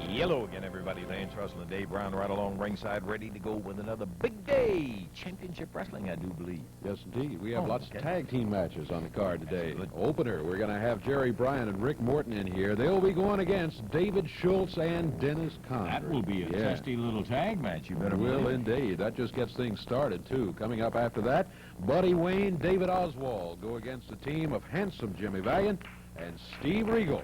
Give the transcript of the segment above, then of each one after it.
Yellow again, everybody. Lance Russell and Dave Brown right along ringside, ready to go with another big day. Championship Wrestling, I do believe. Yes, indeed. We have lots of tag team matches on the card today. Opener, we're going to have Jerry Bryant and Rick Morton in here. They'll be going against David Schultz and Dennis Condrey. That will be a testy little tag match, you better believe. Will indeed. That just gets things started, too. Coming up after that, Buddy Wayne, David Oswald go against a team of handsome Jimmy Valiant and Steve Regal.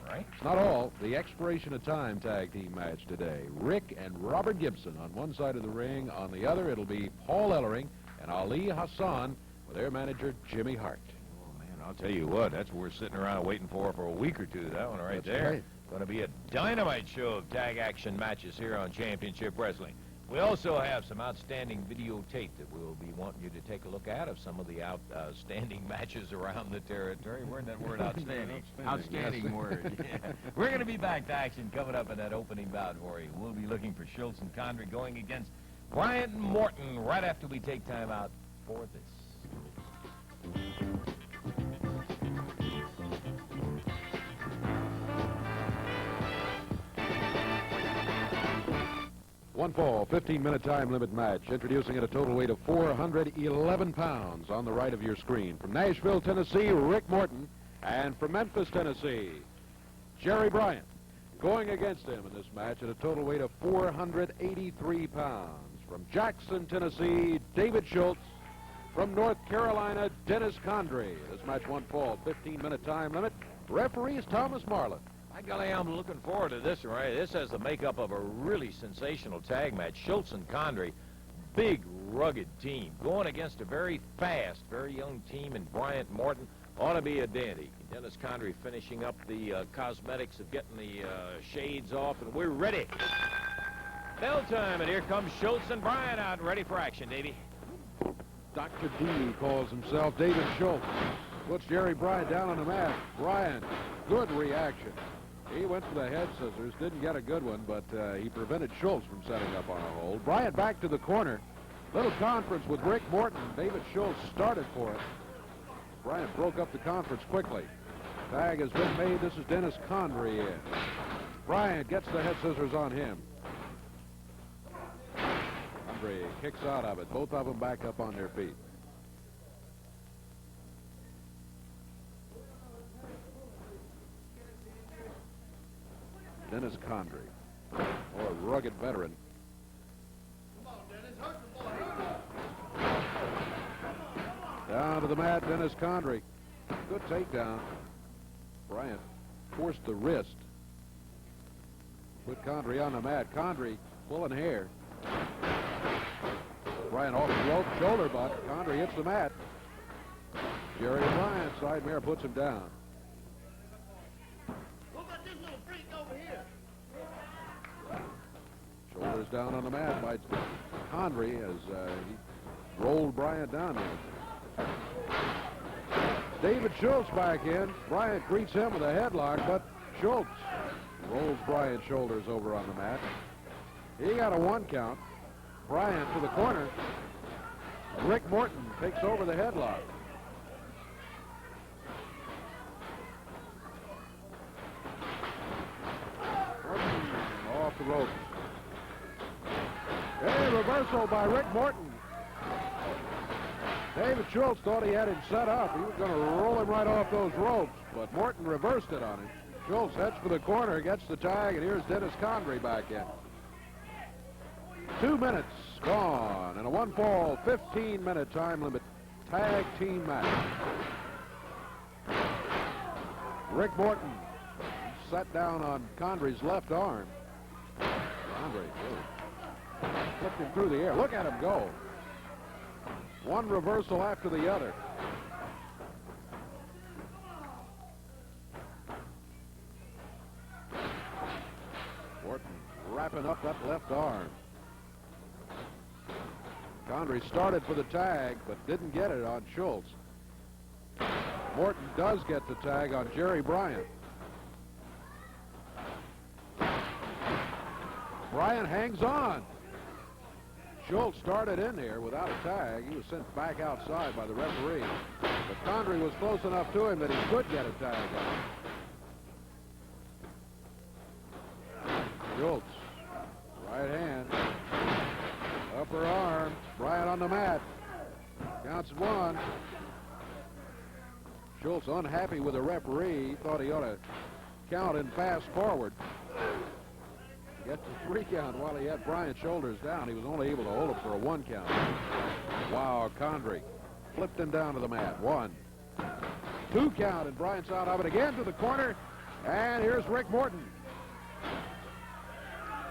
Right. It's not all. The expiration of time tag team match today. Rick and Robert Gibson on one side of the ring. On the other, it'll be Paul Ellering and Ali Hassan with their manager, Jimmy Hart. Oh, man, I'll tell you what. That's what we're sitting around waiting for a week or two. That one right there. Right. Going to be a dynamite show of tag action matches here on Championship Wrestling. We also have some outstanding videotape that we'll be wanting you to take a look at of some of the outstanding matches around the territory. Where'd that word outstanding? Outstanding yes. word. Yeah. We're going to be back to action coming up in that opening bout for you. We'll be looking for Schultz and Condrey going against Bryant and Morton right after we take time out for this. 1 fall, 15-minute time limit match, introducing at a total weight of 411 pounds on the right of your screen. From Nashville, Tennessee, Rick Morton, and from Memphis, Tennessee, Jerry Bryant, going against him in this match at a total weight of 483 pounds. From Jackson, Tennessee, David Schultz. From North Carolina, Dennis Condrey. This match 1 fall, 15-minute time limit. Referee is Thomas Marlin. By golly, I'm looking forward to this one, right? This has the makeup of a really sensational tag match. Schultz and Condrey, big, rugged team, going against a very fast, very young team in Bryant Morton. Ought to be a dandy. Dennis Condrey finishing up the cosmetics of getting the shades off, and we're ready. Bell time, and here comes Schultz and Bryant out, ready for action, Davey. Dr. D calls himself David Schultz. Puts Jerry Bryant down on the mat. Bryant, good reaction. He went for the head scissors, didn't get a good one, but he prevented Schultz from setting up on a hold. Bryant back to the corner. Little conference with Rick Morton. David Schultz started for it. Bryant broke up the conference quickly. Tag has been made. This is Dennis Condrey in. Bryant gets the head scissors on him. Condrey kicks out of it. Both of them back up on their feet. Dennis Condrey, a rugged veteran. Down to the mat, Dennis Condrey. Good takedown. Bryant forced the wrist. Put Condrey on the mat. Condrey pulling hair. Bryant off the rope, shoulder butt. Condrey hits the mat. Jerry Bryant, side mirror, puts him down. Shoulders down on the mat by Condrey as he rolled Bryant down there. David Schultz back in. Bryant greets him with a headlock, but Schultz rolls Bryant's shoulders over on the mat. He got a 1 count. Bryant to the corner. Rick Morton takes over the headlock. Morton off the ropes. A reversal by Rick Morton. David Schultz thought he had him set up. He was going to roll him right off those ropes, but Morton reversed it on him. Schultz heads for the corner, gets the tag, and here's Dennis Condrey back in. 2 minutes gone, and a 1 fall, 15-minute time limit tag team match. Rick Morton sat down on Condrey's left arm. Condrey flipped him through the air. Look at him go. One reversal after the other. Morton wrapping up that left arm. Condrey started for the tag, but didn't get it on Schultz. Morton does get the tag on Jerry Bryant. Bryant hangs on. Schultz started in there without a tag. He was sent back outside by the referee. But Condrey was close enough to him that he could get a tag on him. Schultz, right hand, upper arm, Bryant on the mat. Counts 1. Schultz unhappy with the referee. He thought he ought to count and fast forward. Gets a 3 count while he had Bryant's shoulders down. He was only able to hold him for a 1 count. Wow, Condrey flipped him down to the mat. 1, 2 count, and Bryant's out of it again to the corner. And here's Rick Morton.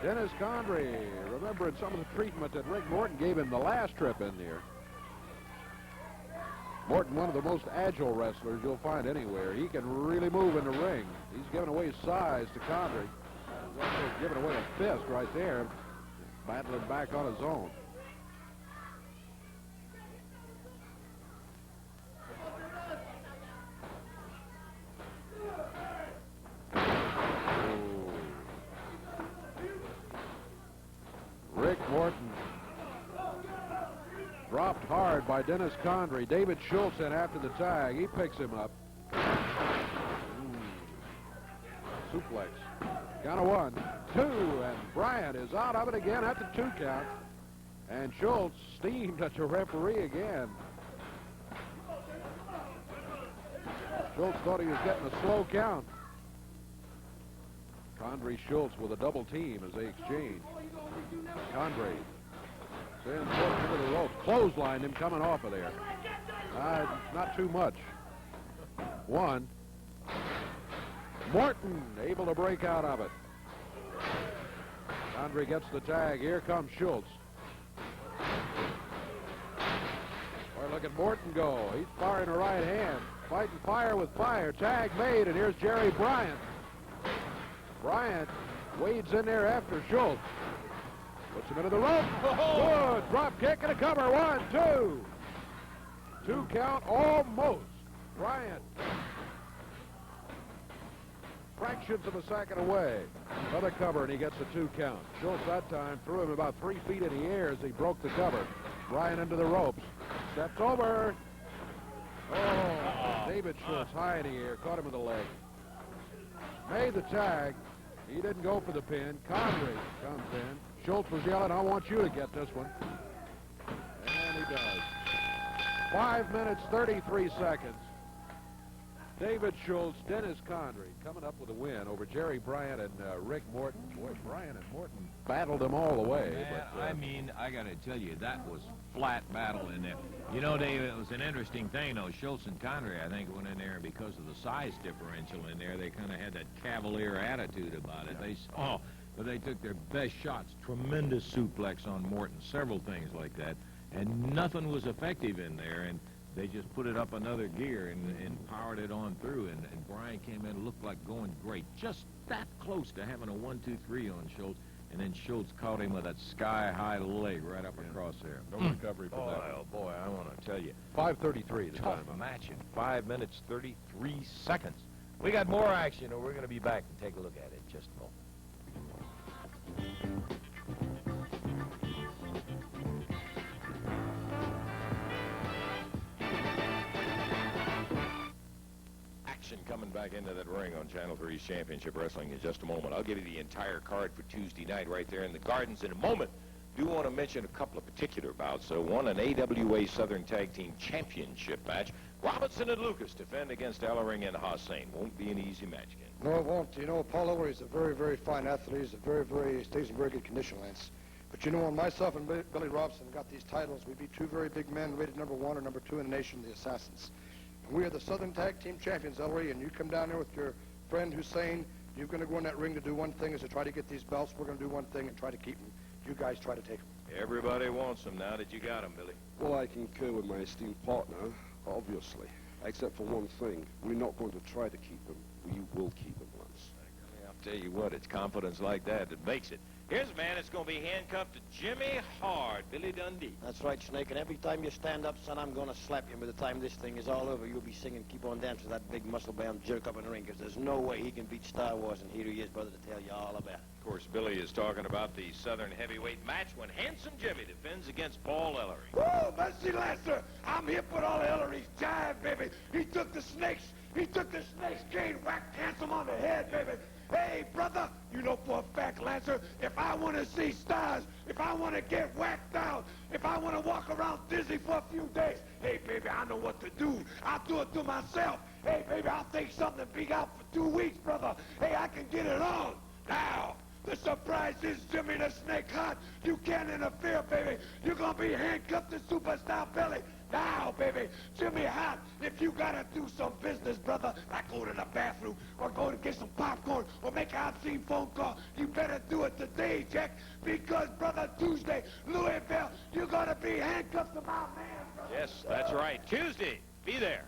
Dennis Condrey, remembering some of the treatment that Rick Morton gave him the last trip in there. Morton, one of the most agile wrestlers you'll find anywhere. He can really move in the ring. He's giving away size to Condrey. He's also giving away a fist right there, battling back on his own. Rick Morton dropped hard by Dennis Condrey. David Schultz in after the tag. He picks him up. Suplex. Count of 1, 2, and Bryant is out of it again at the 2 count. And Schultz steamed at the referee again. Schultz thought he was getting a slow count. Condrey Schultz with a double team as they exchange. Condrey sends Morton into the rope. Clotheslined him coming off of there. Not too much. 1. Morton able to break out of it. Condrey gets the tag. Here comes Schultz. Boy, look at Morton go. He's firing a right hand. Fighting fire with fire. Tag made, and here's Jerry Bryant. Bryant wades in there after Schultz. Puts him into the rope. Good. Drop kick and a cover. 1, 2. 2 count almost. Bryant. Fractions of a second away. Another cover, and he gets a 2 count. Schultz that time threw him about 3 feet in the air as he broke the cover. Bryant into the ropes. Steps over. Oh, David Schultz high in the air. Caught him with the leg. Made the tag. He didn't go for the pin. Condrey comes in. Schultz was yelling, I want you to get this one. And he does. 5 minutes, 33 seconds. David Schultz, Dennis Condrey coming up with a win over Jerry Bryant and Rick Morton. Boy, Bryant and Morton battled them all the way. Man, but, I mean, I got to tell you, that was flat battle in there. You know, Dave, it was an interesting thing, though. Schultz and Condrey, I think, went in there, and because of the size differential in there, they kind of had that cavalier attitude about it. But they took their best shots. Tremendous suplex on Morton, several things like that, and nothing was effective in there. And they just put it up another gear and powered it on through. And Bryant came in and looked like going great. Just that close to having a 1-2-3 on Schultz. And then Schultz caught him with that sky-high leg right up across there. no recovery for that. Oh, boy, I want to tell you. 5:33 the Tough time. match in 5 minutes, 33 seconds. We got more action, and we're going to be back and take a look at it in just a moment. Coming back into that ring on Channel 3's Championship Wrestling in just a moment. I'll give you the entire card for Tuesday night right there in the Gardens in a moment. Do want to mention a couple of particular bouts. So one, an AWA Southern Tag Team Championship match. Robinson and Lucas defend against Ellering and Hassan. Won't be an easy match, Ken. No, it won't. You know, Paul Ellering is a very, very fine athlete. He's stays in very good condition, Lance. But you know, when myself and Billy Robson got these titles, we beat 2 very big men rated number 1 or number 2 in the nation, the Assassins. We are the Southern Tag Team Champions, Ellering, and you come down there with your friend Hussein. You're going to go in that ring to do one thing, is to try to get these belts. We're going to do one thing and try to keep them. You guys try to take them. Everybody wants them now that you got them, Billy. Well, I concur with my esteemed partner, obviously. Except for one thing. We're not going to try to keep them. We will keep them, Lance. I'll tell you what, it's confidence like that that makes it. Here's a man that's going to be handcuffed to Jimmy Hart, Billy Dundee. That's right, Snake, and every time you stand up, son, I'm going to slap you. By the time this thing is all over, you'll be singing Keep On Dancing, that big muscle-bound jerk up in the ring, because there's no way he can beat Star Wars, and here he is, brother, to tell you all about it. Of course, Billy is talking about the Southern Heavyweight match when Handsome Jimmy defends against Paul Ellering. Oh, Mercy Lancer, I'm here for all Ellering's jive, baby. He took the snake's cane, whacked Handsome on the head, baby. Hey, brother, you know for a fact, Lancer, if I want to see stars, if I want to get whacked out, if I want to walk around dizzy for a few days, hey, baby, I know what to do. I'll do it to myself. Hey, baby, I'll take something big out for 2 weeks, brother. Hey, I can get it on. Now, the surprise is Jimmy the Snake Hart. You can't interfere, baby. You're going to be handcuffed to Superstar Billy. Now, baby, Jimmy Hart, if you got to do some business, brother, like go to the bathroom or go to get some popcorn or make an obscene phone call, you better do it today, Jack, because, brother, Tuesday, Louisville, you're going to be handcuffed to my man, brother. Yes, that's right. Tuesday, be there.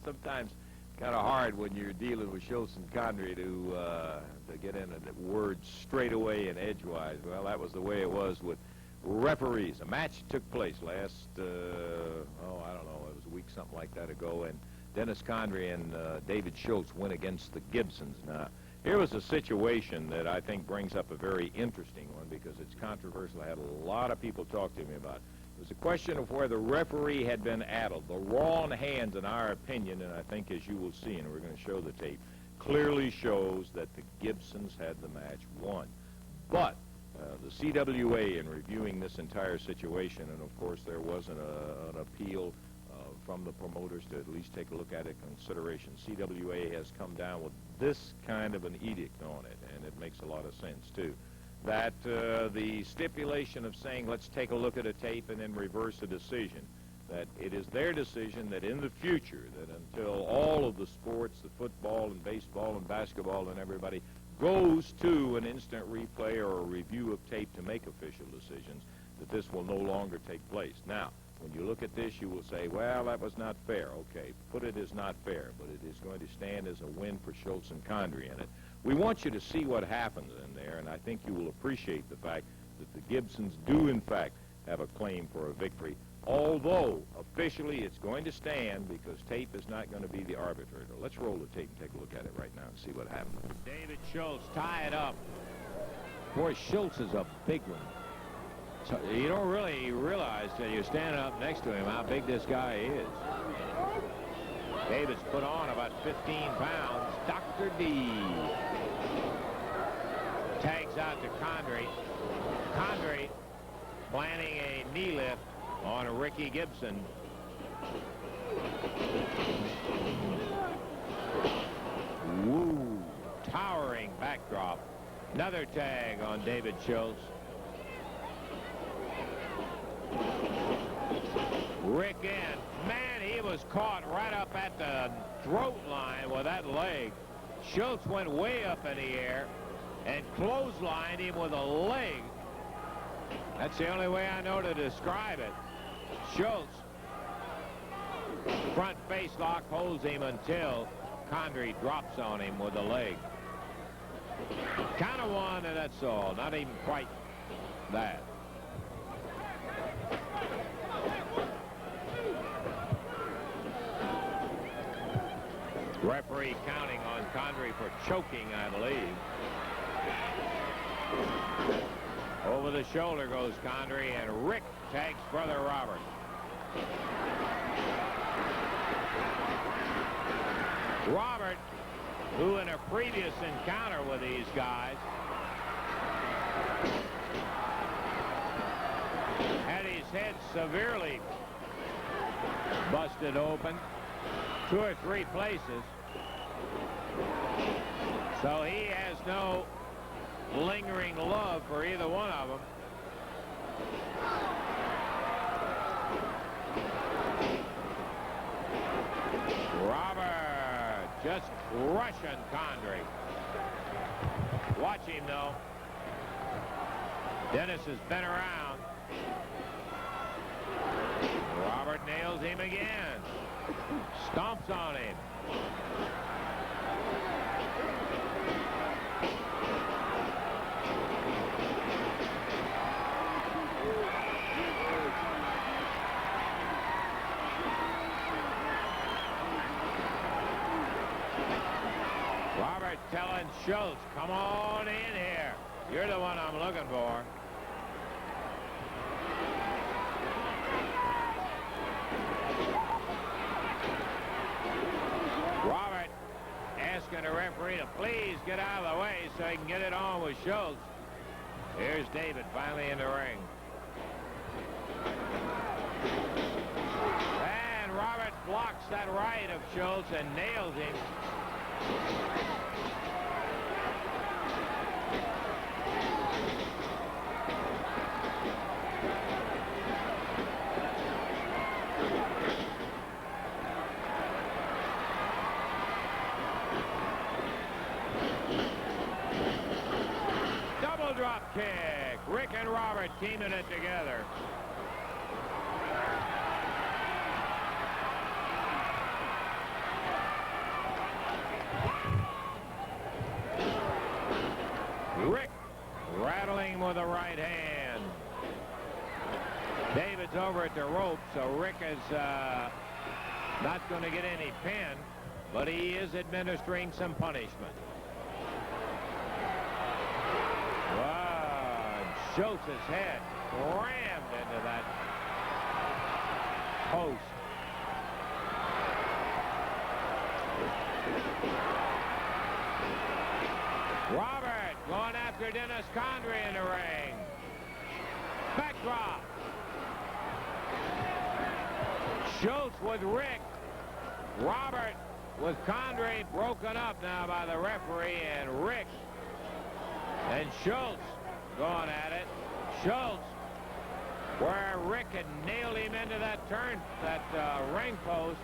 Sometimes kind of hard when you're dealing with Schultz and Condrey to get in the words straight away and edgewise. Well, that was the way it was with referees. A match took place last, I don't know, it was a week, something like that ago, and Dennis Condrey and David Schultz went against the Gibsons. Now, here was a situation that I think brings up a very interesting one because it's controversial. I had a lot of people talk to me about it. It was a question of where the referee had been addled. The wrong hands, in our opinion, and I think as you will see, and we're going to show the tape, clearly shows that the Gibsons had the match won. But the CWA, in reviewing this entire situation, and of course there was an appeal from the promoters to at least take a look at it in consideration, CWA has come down with this kind of an edict on it, and it makes a lot of sense too. That the stipulation of saying, let's take a look at a tape and then reverse a decision, that it is their decision that in the future, that until all of the sports, the football and baseball and basketball and everybody goes to an instant replay or a review of tape to make official decisions, that this will no longer take place. Now, when you look at this, you will say, well, that was not fair. Okay, put it as not fair, but it is going to stand as a win for Schultz and Condrey in it. We want you to see what happens in there, and I think you will appreciate the fact that the Gibsons do, in fact, have a claim for a victory, although officially it's going to stand because tape is not going to be the arbitrator. Let's roll the tape and take a look at it right now and see what happens. David Schultz tie it up. Boy, Schultz is a big one. So you don't really realize till you're standing up next to him how big this guy is. David's put on about 15 pounds. Dr. D tags out to Condrey. Condrey planning a knee lift on Ricky Gibson. Woo! Towering backdrop. Another tag on David Schultz. Rick in. Man, he was caught right up at the throat line with that leg. Schultz went way up in the air and clotheslined him with a leg. That's the only way I know to describe it. Schultz, front face lock, holds him until Condrey drops on him with a leg. Count of one, and that's all. Not even quite that. Referee counting on Condrey for choking, I believe. Over the shoulder goes Condrey, and Rick tags Brother Robert. Robert, who in a previous encounter with these guys had his head severely busted open 2 or 3 places. So he has no lingering love for either one of them. Robert just crushing Condrey. Watch him, though. Dennis has been around. Robert nails him again. Stomps on him. Robert telling Schultz, come on in here. You're the one I'm looking for. it out of the way so he can get it on with Schultz. Here's David finally in the ring. And Robert blocks that right of Schultz and nails him. Double drop kick. Rick and Robert teaming it together. Rick rattling him with the right hand. David's over at the rope, so Rick is not going to get any pin, but he is administering some punishment. Wow, Schultz's head rammed into that post. Robert going after Dennis Condrey in the ring. Backdrop. Schultz with Rick. Robert with Condrey broken up now by the referee, and Rick and Schultz going at it. Schultz, where Rick had nailed him into that ring post.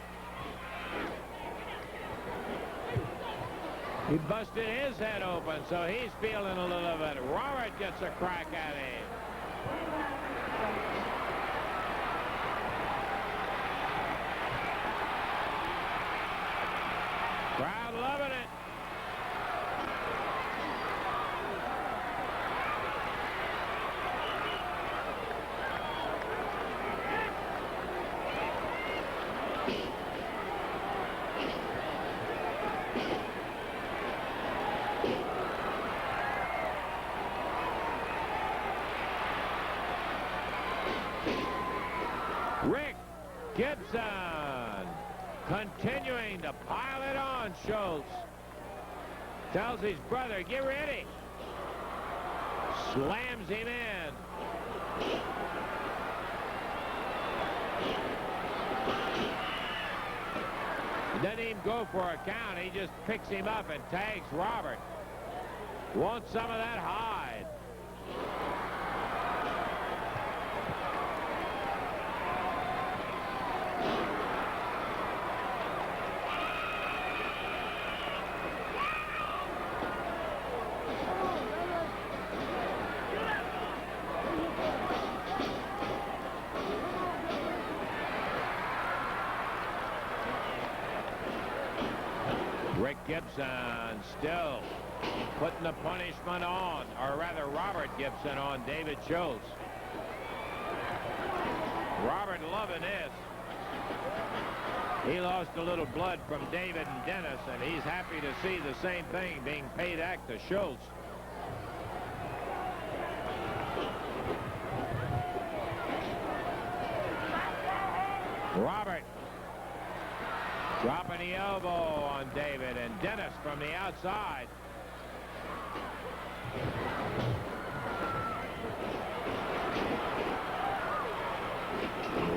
He busted his head open, so he's feeling a little bit. Robert gets a crack at him. Crowd loving it. Rick Gibson continuing to pile it on Schultz. Tells his brother, get ready. Slams him in. He doesn't even go for a count. He just picks him up and tags Robert. Wants some of that hide. Rick Gibson still putting the punishment on, or rather Robert Gibson on David Schultz. Robert loving this. He lost a little blood from David and Dennis, and he's happy to see the same thing being paid back to Schultz. Robert dropping the elbow on David, and Dennis from the outside.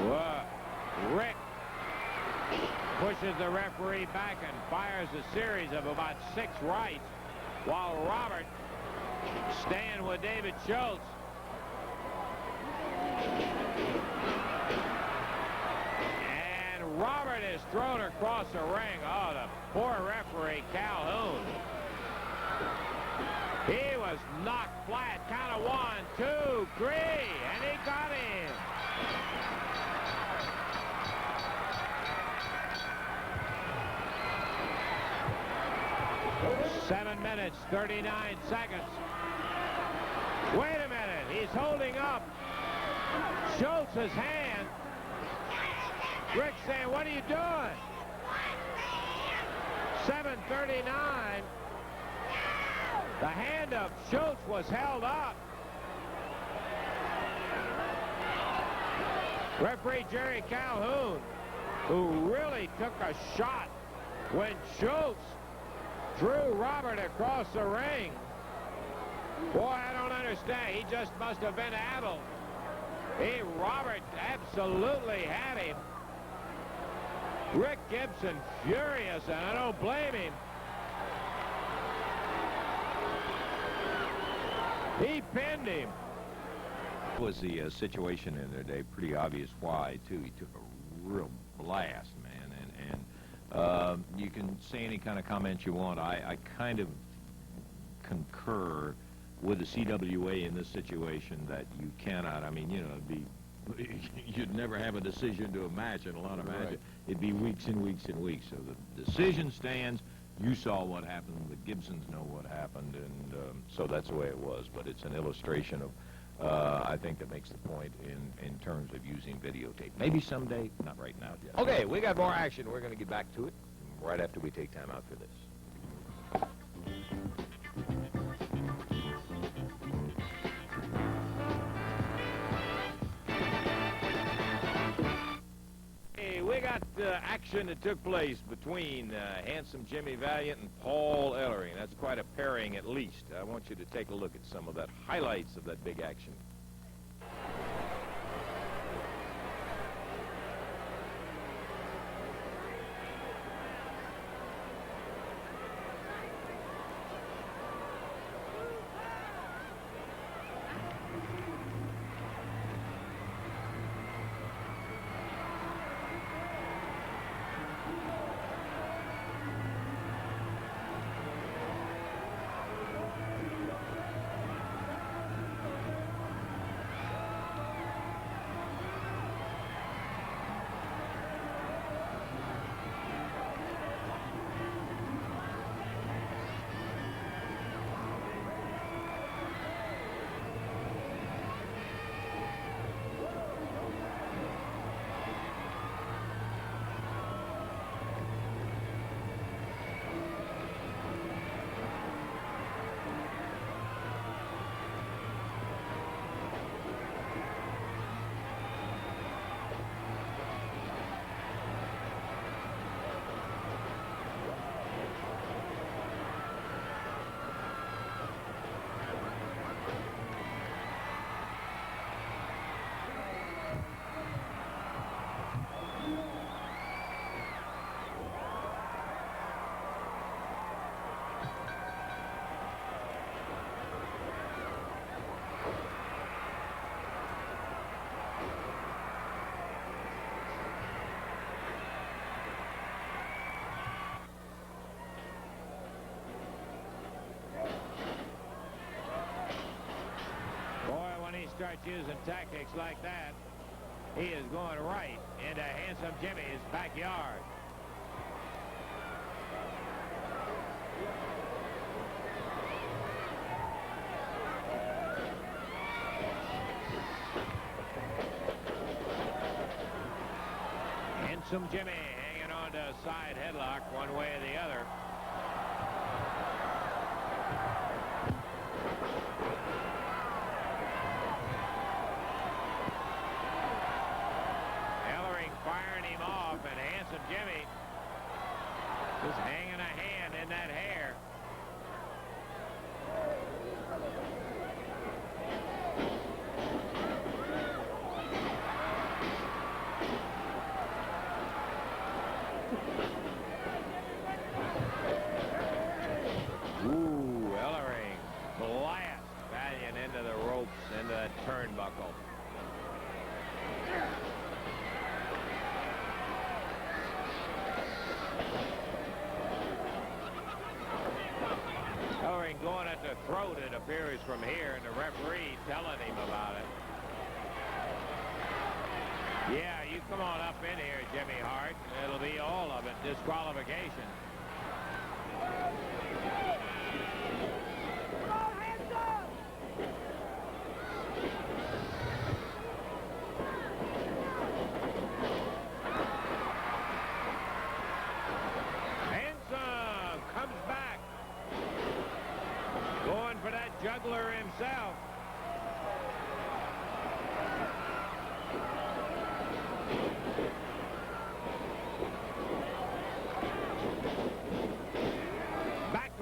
Whoa. Rick pushes the referee back and fires a series of about 6 rights, while Robert staying with David Schultz. Robert is thrown across the ring. Oh, the poor referee, Calhoun. He was knocked flat. Count of 1, 2, 3, and he got him. Seven minutes, 39 seconds. Wait a minute. He's holding up Schultz's hand. Rick saying, what are you doing? 7:39. The hand of Schultz was held up. Referee Jerry Calhoun, who really took a shot when Schultz Threw Robert across the ring. Boy, I don't understand. He just must have been addled. Robert absolutely had him. Rick Gibson furious, and I don't blame him. He pinned him. Was the situation in there, Dave? Pretty obvious why, too. He took a real blast, man. And you can say any kind of comments you want. I kind of concur with the CWA in this situation that you cannot. I mean, you know, you'd never have a decision to a match in a lot of matches. Right. It'd be weeks and weeks and weeks. So the decision stands. You saw what happened. The Gibsons know what happened, and so that's the way it was. But it's an illustration of, I think, that makes the point in terms of using videotape. Maybe someday, not right now. Jeff. Okay, we got more action. We're going to get back to it right after we take time out for this. We got action that took place between handsome Jimmy Valiant and Paul Ellering. That's quite a pairing at least. I want you to take a look at some of that highlights of that big action. Starts using tactics like that, he is going right into handsome Jimmy's backyard. Handsome Jimmy hanging on to a side headlock one way or the other. Jimmy just hanging a hand in that hair. Ooh, Ellering blast Valiant into the ropes, into that turnbuckle. Going at the throat, it appears, from here, and the referee telling him about it. Yeah, you come on up in here, Jimmy Hart. It'll be all of it, disqualification. Handsome comes back. Going for that juggler himself. Back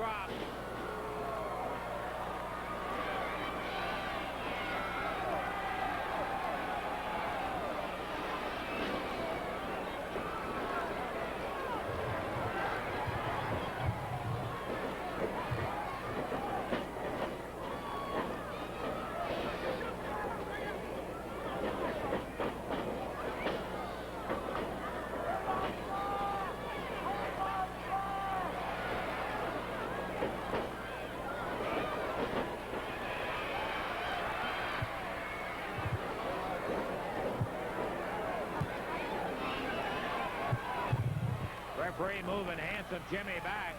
Referee moving Handsome Jimmy back.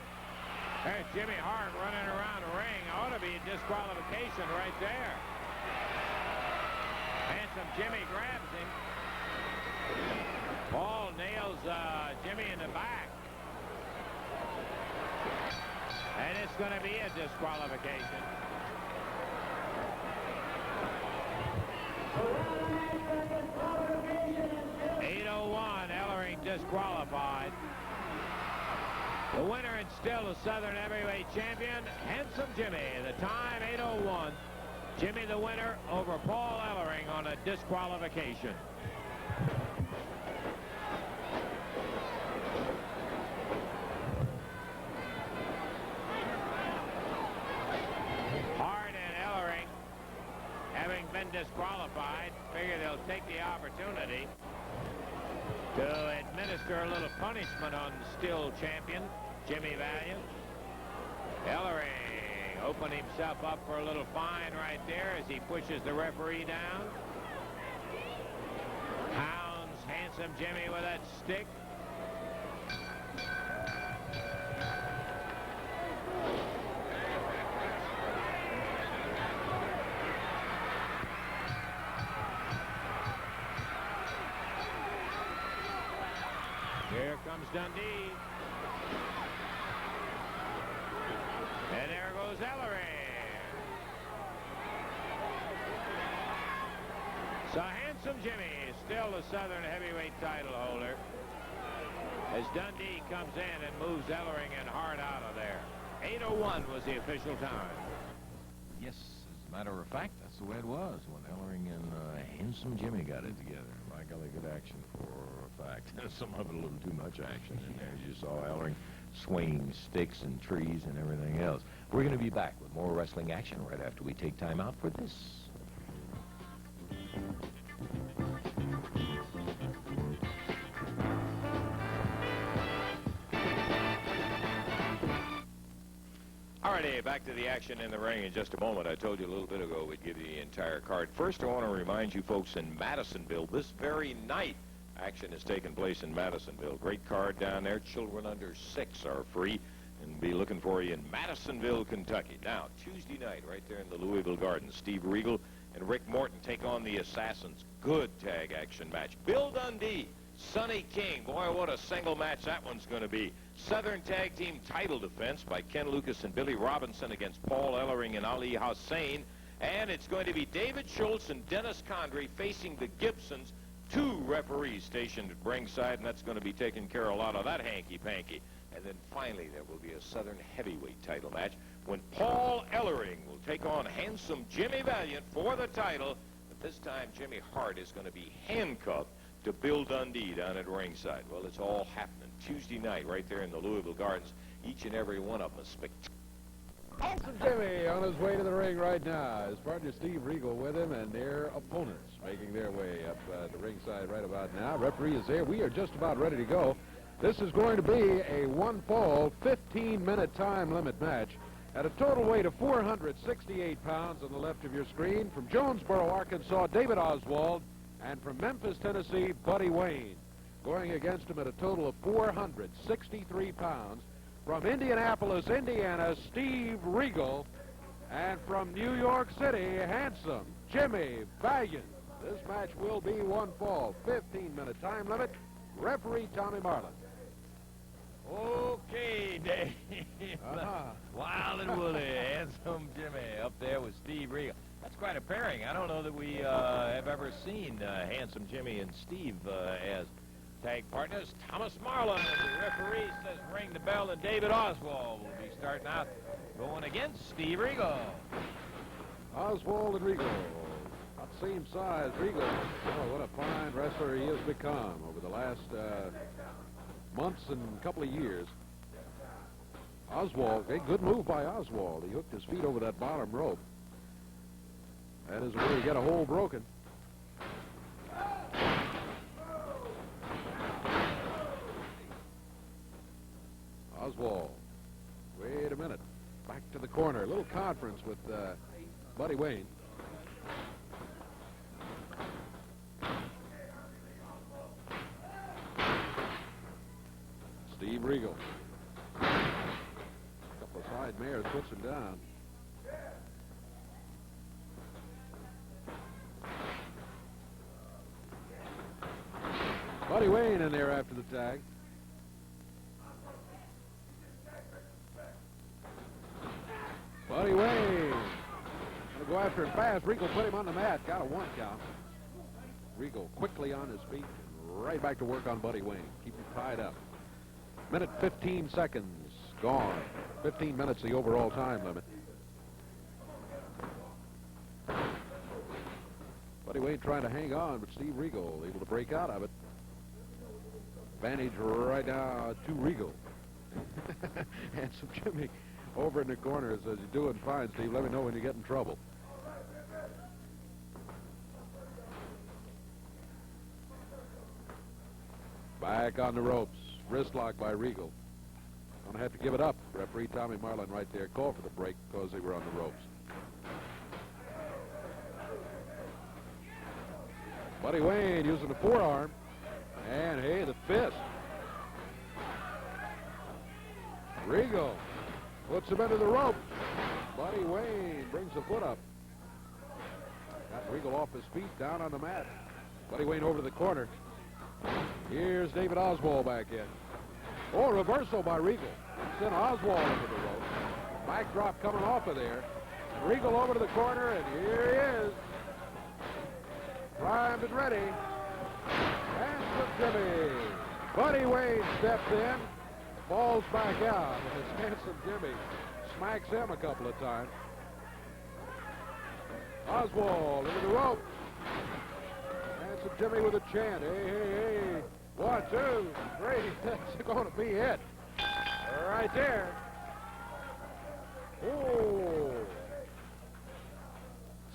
There's Jimmy Hart running around the ring. Ought to be a disqualification right there. Handsome Jimmy grabs him. Paul nails Jimmy in the back. And it's going to be a disqualification. .801, Ellering disqualified. The winner and still the Southern Heavyweight Champion, Handsome Jimmy. The time, 8:01. Jimmy the winner over Paul Ellering on a disqualification. Hart and Ellering, having been disqualified, figure they'll take the opportunity to administer a little punishment on the still champion, Jimmy Valiant. Ellering opened himself up for a little fine right there as he pushes the referee down. Hounds Handsome Jimmy with that stick. Here comes Dundee. And there goes Ellering. So Handsome Jimmy is still the Southern Heavyweight title holder as Dundee comes in and moves Ellering and Hart out of there. 8:01 was the official time. Yes, as a matter of fact, that's the way it was when Ellering and Handsome Jimmy got it together. My golly, good action for a fact. Some of it a little too much action in there. As you saw Ellering swinging sticks and trees and everything else. We're going to be back with more wrestling action right after we take time out for this. Alrighty, back to the action in the ring in just a moment. I told you a little bit ago we'd give you the entire card. First, I want to remind you folks in Madisonville, this very night, action is taking place in Madisonville. Great card down there. Children under 6 are free and be looking for you in Madisonville, Kentucky. Now, Tuesday night, right there in the Louisville Gardens, Steve Regal and Rick Morton take on the Assassins. Good tag action match. Bill Dundee, Sonny King. Boy, what a single match that one's going to be. Southern Tag Team title defense by Ken Lucas and Billy Robinson against Paul Ellering and Ali Hassan. And it's going to be David Schultz and Dennis Condrey facing the Gibsons. 2 referees stationed at ringside, and that's going to be taking care of a lot of that hanky-panky. And then finally, there will be a Southern Heavyweight title match when Paul Ellering will take on Handsome Jimmy Valiant for the title. But this time, Jimmy Hart is going to be handcuffed to Bill Dundee down at ringside. Well, it's all happening Tuesday night right there in the Louisville Gardens. Each and every one of them is spectacular. Handsome Jimmy on his way to the ring right now. His partner Steve Regal with him and their opponents making their way up to ringside right about now. Referee is there. We are just about ready to go. This is going to be a one-fall, 15-minute time limit match at a total weight of 468 pounds on the left of your screen. From Jonesboro, Arkansas, David Oswald, and from Memphis, Tennessee, Buddy Wayne. Going against him at a total of 463 pounds. From Indianapolis, Indiana, Steve Regal. And from New York City, Handsome Jimmy Valiant. This match will be one fall, 15-minute time limit. Referee Tommy Marlin. Okay, Dave. Wild and woolly, Handsome Jimmy up there with Steve Regal. That's quite a pairing. I don't know that we have ever seen Handsome Jimmy and Steve as tag partners. Thomas Marlin, the referee, says ring the bell, and David Oswald will be starting out going against Steve Regal. Oswald and Regal, about the same size. Regal, oh, what a fine wrestler he has become over the last months and couple of years. Oswald, a good move by Oswald. He hooked his feet over that bottom rope. That is where you get a hole broken. Oswald, wait a minute. Back to the corner. A little conference with Buddy Wayne. Steve Regal. A couple of side mares puts him down. Buddy Wayne in there after the tag. Buddy Wayne. Gonna go after him fast. Regal put him on the mat. Got a 1 count. Regal quickly on his feet. Right back to work on Buddy Wayne. Keep him tied up. Minute 15 seconds gone. 15 minutes the overall time limit. Buddy Wayne trying to hang on, but Steve Regal able to break out of it. Advantage right now to Regal. Handsome Jimmy over in the corner says, "You're doing fine, Steve. Let me know when you get in trouble." Back on the ropes. Wrist lock by Regal. Gonna have to give it up. Referee Tommy Marlin right there called for the break because they were on the ropes. Buddy Wayne using the forearm. And hey, the fist. Regal puts him into the ropes. Buddy Wayne brings the foot up. Got Regal off his feet, down on the mat. Buddy Wayne over to the corner. Here's David Oswald back in. Oh, reversal by Regal. Sent Oswald into the ropes. Backdrop coming off of there. And Regal over to the corner, and here he is. Primed and ready. Handsome Jimmy. Buddy Wayne steps in. Falls back out. And it's Handsome Jimmy smacks him a couple of times. Oswald into the rope. Handsome Jimmy with a chant. Hey, hey, hey. 1, 2, 3. That's going to be it. Right there. Oh.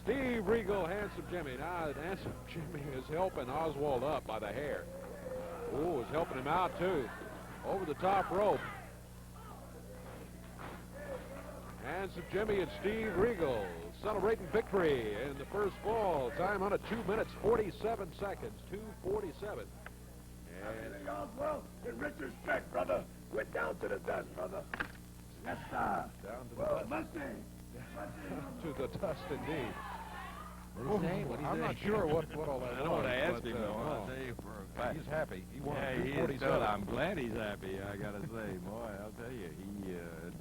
Steve Regal, Handsome Jimmy. Now, Handsome Jimmy is helping Oswald up by the hair. Oh, is helping him out, too. Over the top rope. Handsome Jimmy and Steve Regal celebrating victory in the first fall. Time on it, 2 minutes, 47 seconds, 2:47. Everything Oswald, in retrospect, brother. We're down to the dust, brother. Yes, sir. Down to the dust. Mustang. To the dust, indeed. What did he say? What did he I'm say? not sure what all that I know what I asked him, but, though. no. I'll tell you for a fact. He's happy. He won Yeah, he is. 247. I'm glad he's happy, I got to say. Boy, I'll tell you, he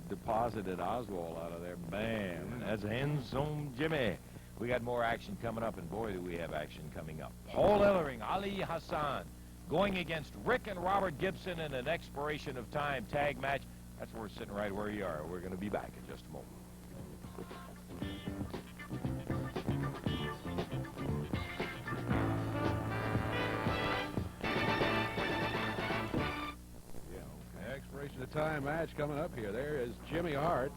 deposited Oswald out of there. Bam. That's Handsome Jimmy. We got more action coming up, and boy, do we have action coming up. Paul Ellering, Ali Hassan, going against Rick and Robert Gibson in an expiration of time tag match. That's where we're sitting right where you are. We're going to be back in just a moment. Expiration of time match coming up here. There is Jimmy Hart.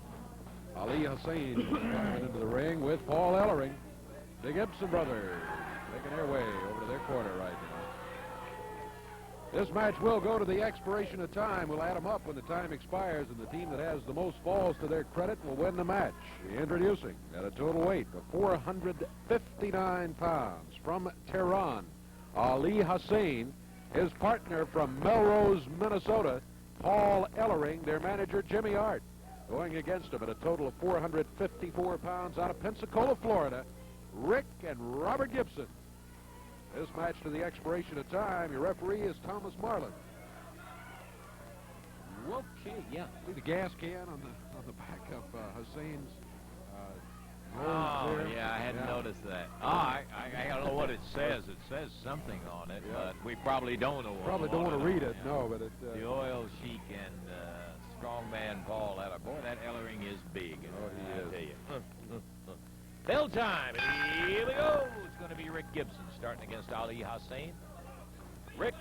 Ali Hassan coming into the ring with Paul Ellering. The Gibson Brothers making their way over to their corner right now. This match will go to the expiration of time. We'll add them up when the time expires, and the team that has the most falls to their credit will win the match. Introducing at a total weight of 459 pounds from Tehran, Ali Hassan. His partner from Melrose, Minnesota, Paul Ellering, their manager, Jimmy Hart. Going against him at a total of 454 pounds out of Pensacola, Florida, Rick and Robert Gibson. This match to the expiration of time. Your referee is Thomas Marlin. Okay, yeah. See the gas can on the back of Hassan's Oh, there? yeah, I hadn't noticed that. Oh, I don't know what it says. It says something on it, but we probably don't know what Probably don't want to read it, no, but it... The oil chic and strongman Paul Ellering. Boy, that Ellering is big. Oh, he I is. tell you. Bell time. Here we go. It's going to be Rick Gibson starting against Ali Hassan. Rick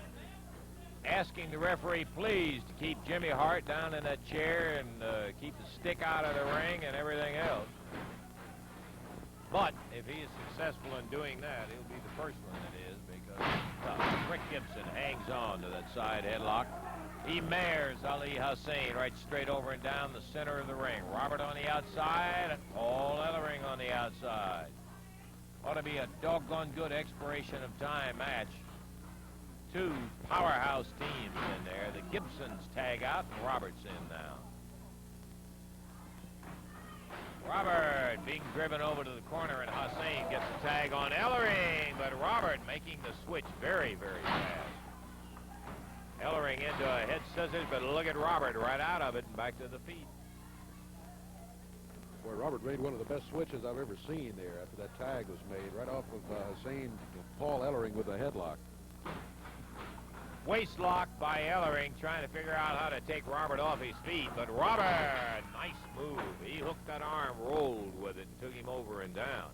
asking the referee, please, to keep Jimmy Hart down in that chair and keep the stick out of the ring and everything else. But if he is successful in doing that, he'll be the first one that is, because Rick Gibson hangs on to that side headlock. He mares Ali Hassan right straight over and down the center of the ring. Robert on the outside, and Paul Ellering on the outside. Ought to be a doggone good expiration of time match. two powerhouse teams in there. The Gibsons tag out, and Robert's in now. Robert being driven over to the corner, and Hassan gets the tag on Ellering, but Robert making the switch very, very fast. Ellering into a head scissors, but look at Robert right out of it and back to the feet. Boy, Robert made one of the best switches I've ever seen there after that tag was made, right off of Hassan to Paul Ellering with a headlock. Waist lock by Ellering, trying to figure out how to take Robert off his feet. But Robert, nice move. He hooked that arm, rolled with it, and took him over and down.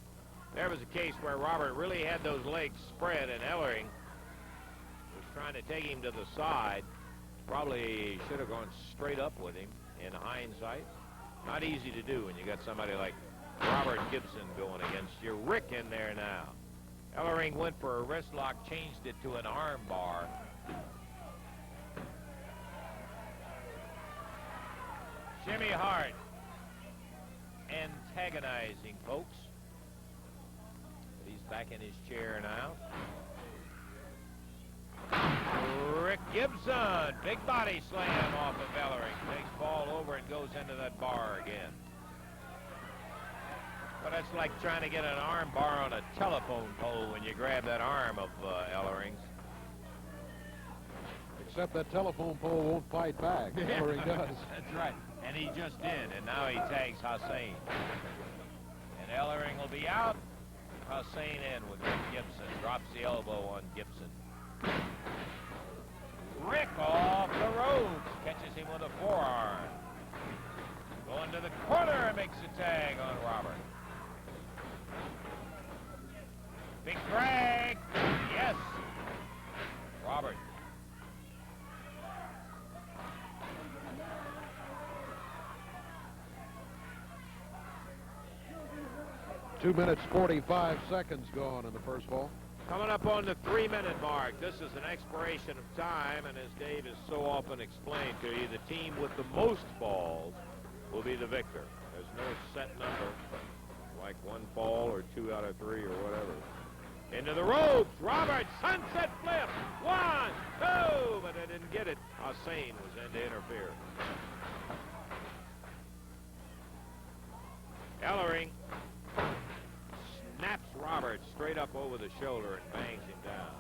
There was a case where Robert really had those legs spread, and Ellering was trying to take him to the side. Probably should have gone straight up with him in hindsight. Not easy to do when you got somebody like Robert Gibson going against you. Rick in there now. Ellering went for a wrist lock, changed it to an arm bar. Jimmy Hart antagonizing folks. But he's back in his chair now. Rick Gibson, big body slam off of Ellering. Takes ball over and goes into that bar again. But it's like trying to get an arm bar on a telephone pole when you grab that arm of Ellering's. Except that telephone pole won't fight back. Ellering does. That's right. And he just did, and now he tags Hassan. And Ellering will be out. Hassan in with Rick Gibson. Drops the elbow on Gibson. Rick off the ropes. Catches him with a forearm. Going to the corner and makes a tag on Robert. Big drag. Yes. Robert. 2 minutes, 45 seconds gone in the first ball. Coming up on the 3-minute mark. This is an expiration of time, and as Dave has so often explained to you, the team with the most balls will be the victor. There's no set number, like one ball or 2 out of 3 or whatever. Into the ropes. Robert, sunset flip. 1, 2, but they didn't get it. Hassan was in to interfere. Ellering snaps Robert straight up over the shoulder and bangs him down.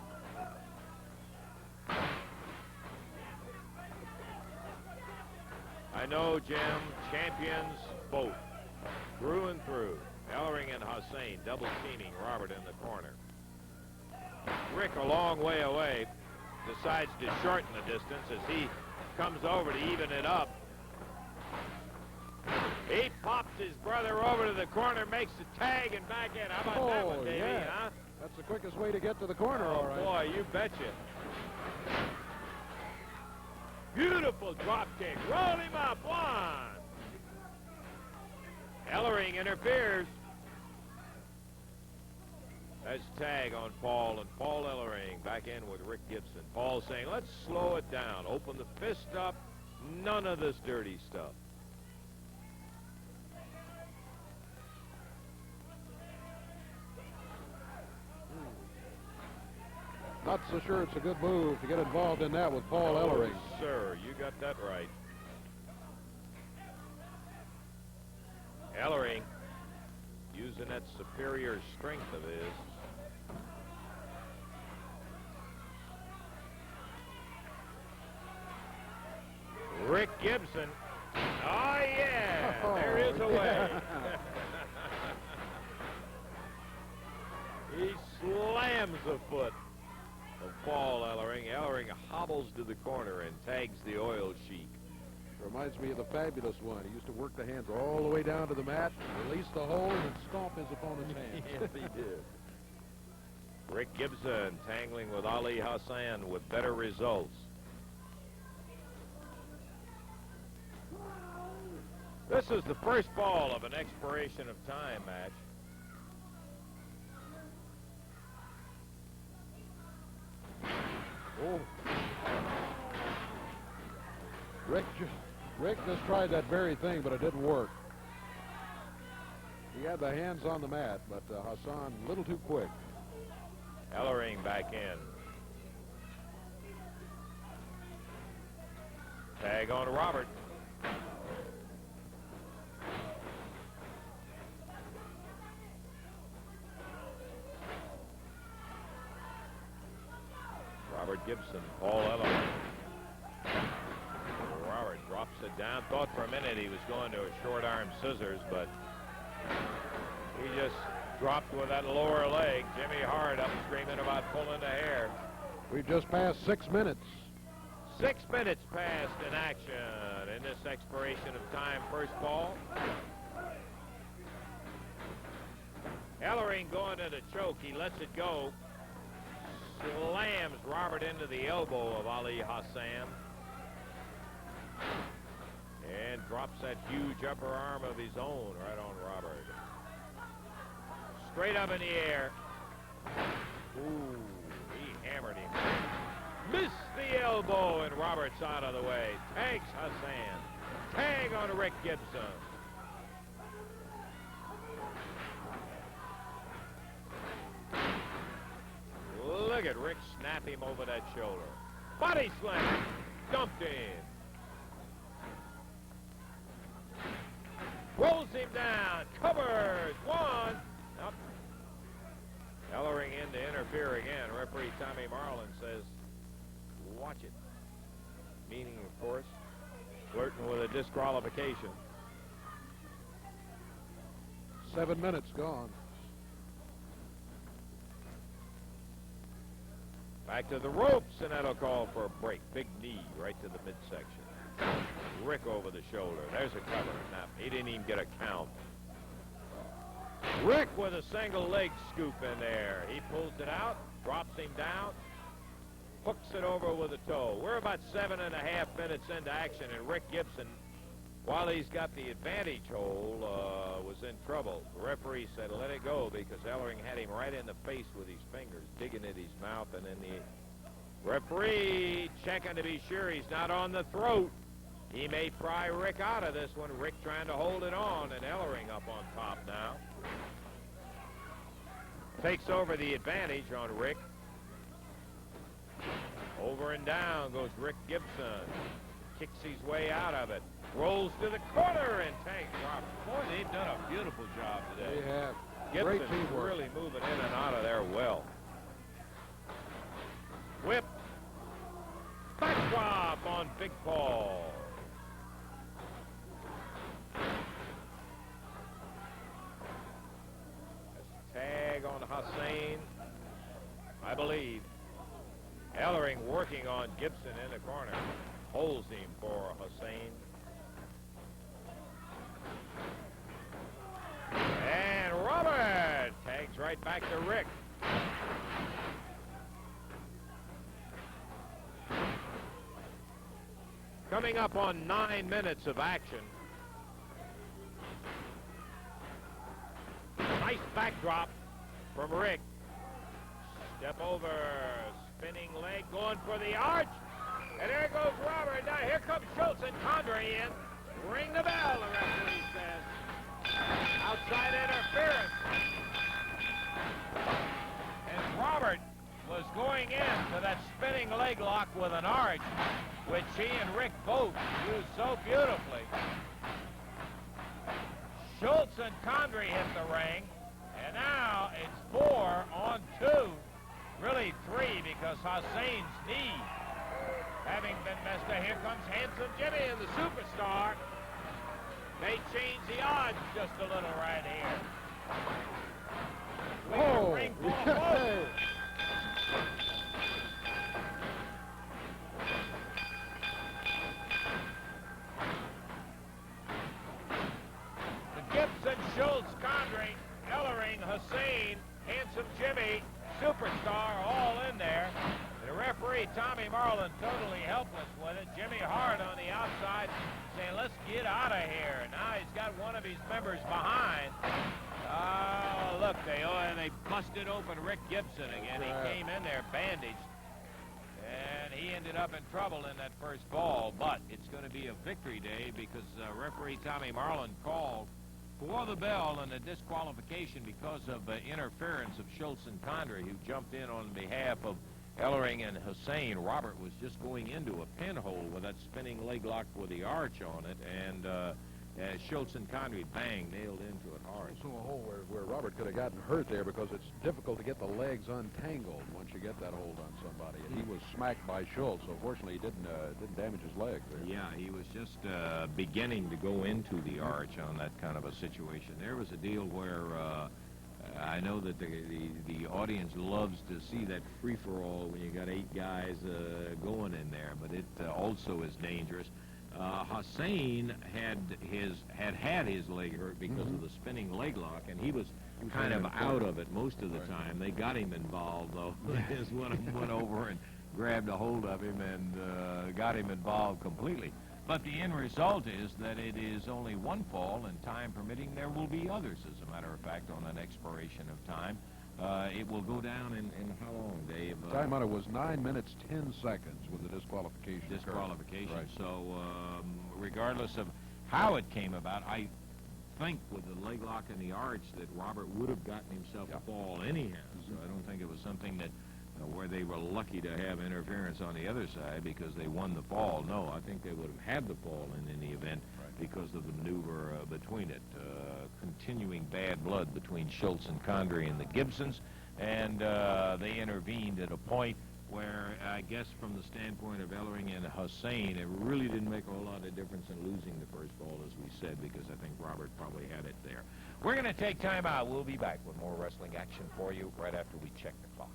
I know, Jim, champions both, through and through. Ellering and Hassan double teaming Robert in the corner. Rick, a long way away, decides to shorten the distance as he comes over to even it up. He pops his brother over to the corner, makes the tag, and back in. How about that one, Davey, yeah. huh? That's the quickest way to get to the corner, Oh, all right. boy, you betcha. Beautiful drop kick. Roll him up. 1. Ellering interferes. That's tag on Paul, and Paul Ellering back in with Rick Gibson. Paul saying, let's slow it down. Open the fist up. None of this dirty stuff. Not so sure it's a good move to get involved in that with Paul Ellering. Sir, you got that right. Ellering using that superior strength of his. Rick Gibson. Oh, yeah. There is a way. He slams the foot of Paul Ellering. Ellering hobbles to the corner and tags the oil sheik. Reminds me of the Fabulous One. He used to work the hands all the way down to the mat, release the hold, and stomp his opponent's hands. Yes, he did. Rick Gibson tangling with Ali Hassan with better results. This is the first ball of an expiration of time match. Oh. Rick just tried that very thing, but it didn't work. He had the hands on the mat, but Hassan a little too quick. Ellering back in. Tag on Robert. Robert Gibson, Paul Ellering. Robert drops it down. Thought for a minute he was going to a short arm scissors, but he just dropped with that lower leg. Jimmy Hart up screaming about pulling the hair. We've just passed 6 minutes. 6 minutes passed in action in this expiration of time first ball. Ellering going to the choke. He lets it go. Slams Robert into the elbow of Ali Hassan. And drops that huge upper arm of his own right on Robert. Straight up in the air. Ooh, he hammered him. Missed the elbow, and Robert's out of the way. Tags Hassan. Tag on Rick Gibson. Look at Rick snap him over that shoulder. Body slam. Dumped in. Rolls him down. Covers. One. Up. Ellering in to interfere again. Referee Tommy Marlin says, watch it. Meaning, of course, flirting with a disqualification. 7 minutes gone. Back to the ropes, and that'll call for a break. Big knee right to the midsection. Rick over the shoulder. There's a cover. Now, he didn't even get a count. Rick with a single leg scoop in there. He pulls it out, drops him down, hooks it over with a toe. We're about 7.5 minutes into action, and Rick Gibson, while he's got the advantage hole, was in trouble. The referee said let it go because Ellering had him right in the face with his fingers, digging at his mouth, and then the referee checking to be sure he's not on the throat. He may pry Rick out of this one. Rick trying to hold it on, and Ellering up on top now. Takes over the advantage on Rick. Over and down goes Rick Gibson. Kicks his way out of it. Rolls to the corner and tags Robert. Boy, they've done a beautiful job today. They have. Gibson's Great teamwork. really moving in and out of there well. Whip. Backdrop on Big Paul. Tag on Hassan, I believe. Ellering working on Gibson in the corner. Holds him for Hassan. And Robert tags right back to Rick. Coming up on 9 minutes of action. Nice backdrop from Rick. Step over, spinning leg, going for the arch. And there goes Robert. Now here comes Schultz and Condrey in. Ring the bell, the referee says. Outside interference. And Robert was going into that spinning leg lock with an arch, which he and Rick both used so beautifully. Schultz and Condrey hit the ring, and now it's 4 on 2. Really 3 because Hassan's knee having been messed up. Here comes Handsome Jimmy and the Superstar. They change the odds just a little right here. Oh, Ring ball. Whoa. Gibson, Schultz, Condrey, Ellering, Hassan, Handsome Jimmy, Superstar all in there. The referee, Tommy Marlin, totally helpless with it. Jimmy Hart on the outside saying, let's get out of here. Now he's got one of his members behind. Oh, look, they busted open Rick Gibson again. He came in there bandaged, and he ended up in trouble in that first ball. But it's going to be a victory day because referee Tommy Marlin called for the bell and a disqualification because of interference of Schultz and Condrey, who jumped in on behalf of Ellering and Hassan. Robert was just going into a pinhole with that spinning leg lock with the arch on it, and Schultz and Condrey, bang, nailed into it hard. So a hole where Robert could have gotten hurt there because it's difficult to get the legs untangled once you get that hold on somebody. And he was smacked by Schultz, so fortunately he didn't damage his legs there. Yeah, he was just beginning to go into the arch on that kind of a situation. There was a deal where I know that the audience loves to see that free-for-all when you got 8 guys going in there, but it also is dangerous. Hassan had his leg hurt because of the spinning leg lock, and he was kind of out of it most of the time. They got him involved, though. They just went over and grabbed a hold of him and got him involved completely. But the end result is that it is only one fall, and time permitting, there will be others, as a matter of fact, on an expiration of time. It will go down in how long, Dave? Time on it was 9 minutes, 10 seconds with the disqualification. Disqualification. Right. So, regardless of how it came about, I think with the leg lock and the arch that Robert would have gotten himself a fall anyhow. So I don't think it was something that where they were lucky to have interference on the other side because they won the fall. No, I think they would have had the fall in any event because of the maneuver between it. Continuing bad blood between Schultz and Condrey and the Gibsons, and they intervened at a point where I guess from the standpoint of Ellering and Hassan, it really didn't make a whole lot of difference in losing the first fall, as we said, because I think Robert probably had it there. We're going to take time out. We'll be back with more wrestling action for you right after we check the clock.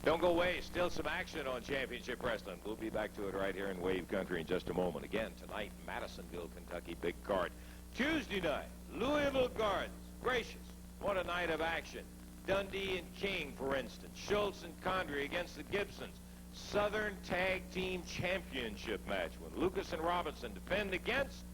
Don't go away. Still some action on Championship Wrestling. We'll be back to it right here in Wave Country in just a moment. Again, tonight, Madisonville, Kentucky, big card. Tuesday night, Louisville Gardens. Gracious, what a night of action. Dundee and King, for instance. Schultz and Condrey against the Gibsons. Southern Tag Team Championship match when Lucas and Robinson defend against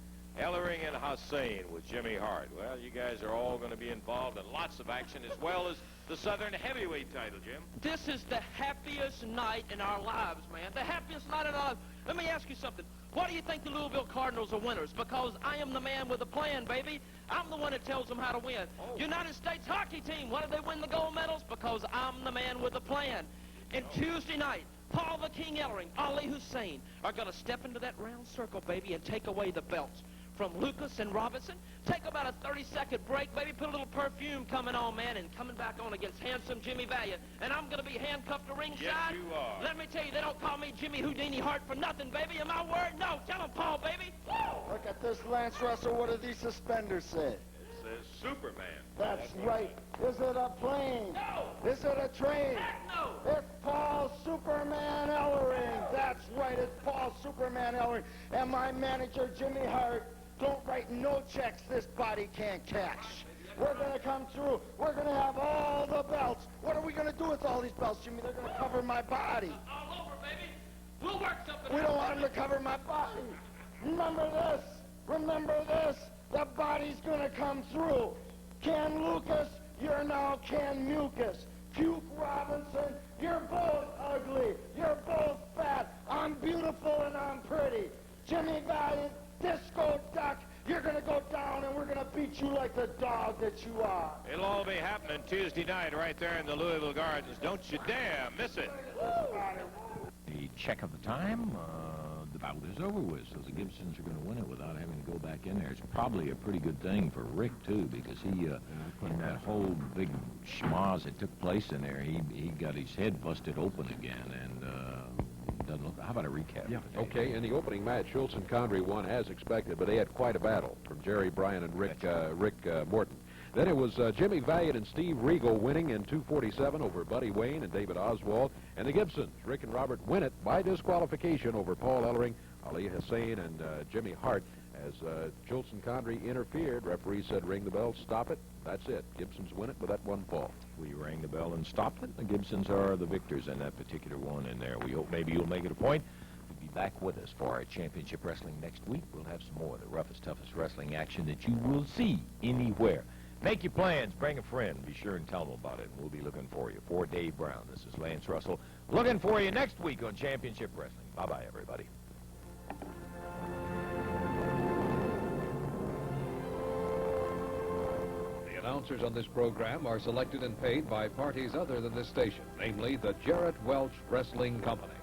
Ellering and Hassan with Jimmy Hart. Well, you guys are all going to be involved in lots of action, as well as the Southern Heavyweight title, Jim. This is the happiest night in our lives, man. The happiest night in our lives. Let me ask you something. Why do you think the Louisville Cardinals are winners? Because I am the man with a plan, baby. I'm the one that tells them how to win. United States hockey team, why did they win the gold medals? Because I'm the man with a plan. And Tuesday night, Paul the King Ellering, Ali Hussein are going to step into that round circle, baby, and take away the belts from Lucas and Robinson. Take about a 30-second break, baby. Put a little perfume coming on, man, and coming back on against handsome Jimmy Valiant. And I'm going to be handcuffed to ringside. Yes, you are. Let me tell you, they don't call me Jimmy Houdini Hart for nothing, baby. Am I word? No. Tell him, Paul, baby. Woo! Look at this Lance Russell. What do these suspenders say? It says Superman. That's right. Is it a plane? No. Is it a train? Heck no. It's Paul Superman Ellering. That's right. It's Paul Superman Ellering. And my manager, Jimmy Hart, don't write no checks this body can't cash. We're going to come through. We're going to have all the belts. What are we going to do with all these belts, Jimmy? They're going to cover my body. All over, baby. We'll work something We out. don't want them to cover my body. Remember this. Remember this. The body's going to come through. Ken Lucas, you're now Ken Mucus. Puke Robinson, you're both ugly. You're both fat. I'm beautiful and I'm pretty. Jimmy Valiant, Disco Duck, you're going to go down and we're going to beat you like the dog that you are. It'll all be happening Tuesday night right there in the Louisville Gardens. Don't you dare miss it. The check of the time, the battle is over with, so the Gibsons are going to win it without having to go back in there. It's probably a pretty good thing for Rick, too, because he, in that whole big schmoz that took place in there, he got his head busted open again, and doesn't look. How about a recap? Yeah. Okay, in the opening match, Schultz and Condrey won as expected, but they had quite a battle from Jerry, Bryant, and Rick Morton. Then it was Jimmy Valiant and Steve Regal winning in 2:47 over Buddy Wayne and David Oswald. And the Gibsons, Rick and Robert, win it by disqualification over Paul Ellering, Ali Hassan, and Jimmy Hart. As Schultz and Condrey interfered, referee said, ring the bell, stop it. That's it. Gibsons win it with that one fall. We rang the bell and stopped it. The Gibsons are the victors in that particular one in there. We hope maybe you'll make it a point to be back with us for our Championship Wrestling next week. We'll have some more of the roughest, toughest wrestling action that you will see anywhere. Make your plans. Bring a friend. Be sure and tell them about it. We'll be looking for you. For Dave Brown, this is Lance Russell. Looking for you next week on Championship Wrestling. Bye-bye, everybody. Announcers on this program are selected and paid by parties other than this station, namely the Jarrett Welch Wrestling Company.